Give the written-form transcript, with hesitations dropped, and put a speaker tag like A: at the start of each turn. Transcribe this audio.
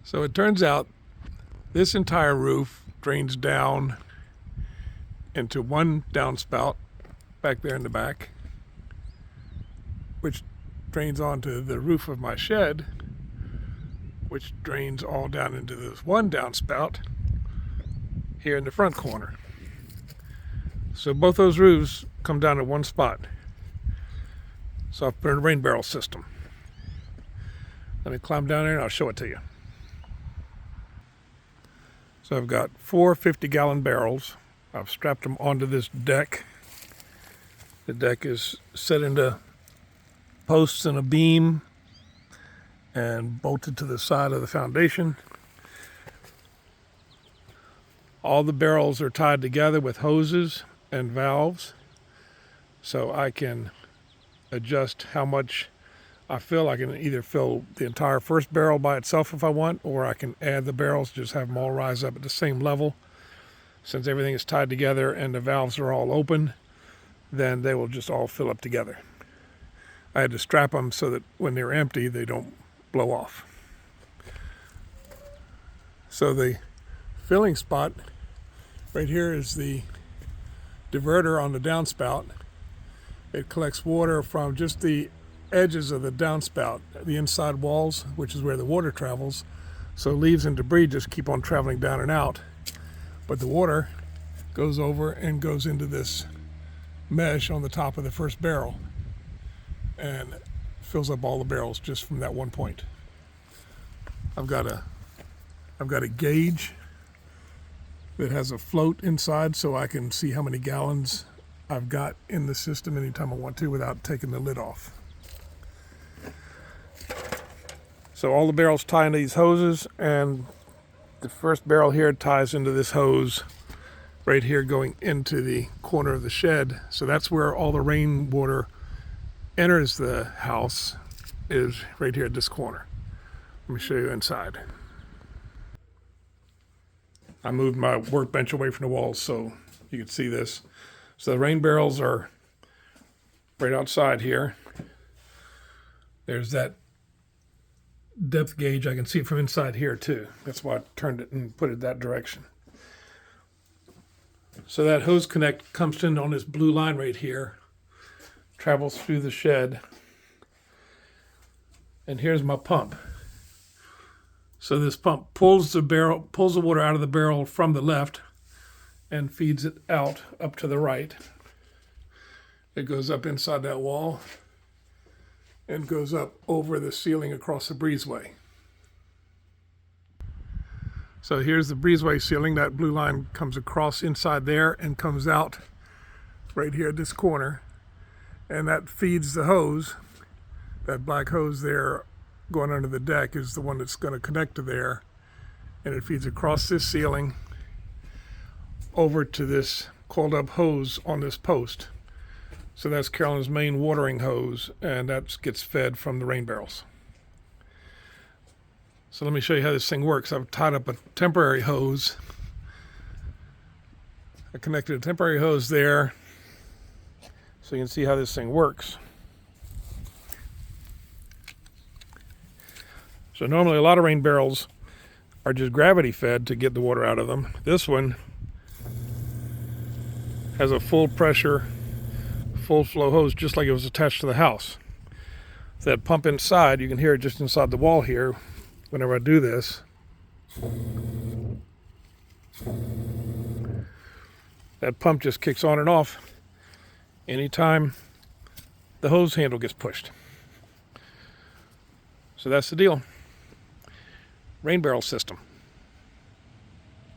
A: So it turns out this entire roof drains down into one downspout back there in the back, which drains onto the roof of my shed, which drains all down into this one downspout here in the front corner. So both those roofs come down to one spot. So I've put in a rain barrel system. Let me climb down there and I'll show it to you. So I've got four 50-gallon barrels. I've strapped them onto this deck. The deck is set into posts and a beam and bolted to the side of the foundation. All the barrels are tied together with hoses and valves, so I can adjust how much I fill. I can either fill the entire first barrel by itself if I want, or I can add the barrels, just have them all rise up at the same level. Since everything is tied together and the valves are all open, then they will just all fill up together. I had to strap them so that when they're empty, they don't blow off. So the filling spot right here is the diverter on the downspout. It collects water from just the edges of the downspout, the inside walls, which is where the water travels. So leaves and debris just keep on traveling down and out. But the water goes over and goes into this mesh on the top of the first barrel and fills up all the barrels just from that one point. I've got a gauge that has a float inside so I can see how many gallons I've got in the system anytime I want to without taking the lid off. So all the barrels tie into these hoses, and the first barrel here ties into this hose right here going into the corner of the shed. So that's where all the rainwater enters the house, is right here at this corner. Let me show you inside. I moved my workbench away from the walls so you can see this. So the rain barrels are right outside here. There's that depth gauge. I can see it from inside here too. That's why I turned it and put it that direction. So that hose connect comes in on this blue line right here, travels through the shed, and here's my pump. So this pump pulls the water out of the barrel from the left and feeds it out up to the right. It goes up inside that wall and goes up over the ceiling across the breezeway. So here's the breezeway ceiling. That blue line comes across inside there and comes out right here at this corner. And that feeds the hose. That black hose there going under the deck is the one that's going to connect to there. And it feeds across this ceiling over to this coiled up hose on this post. So that's Carolyn's main watering hose, and that gets fed from the rain barrels. So let me show you how this thing works. I've tied up a temporary hose. I connected a temporary hose there so you can see how this thing works. So normally a lot of rain barrels are just gravity fed to get the water out of them. This one has a full pressure, full flow hose, just like it was attached to the house. So that pump inside, you can hear it just inside the wall here whenever I do this. That pump just kicks on and off anytime the hose handle gets pushed. So that's the deal. Rain barrel system.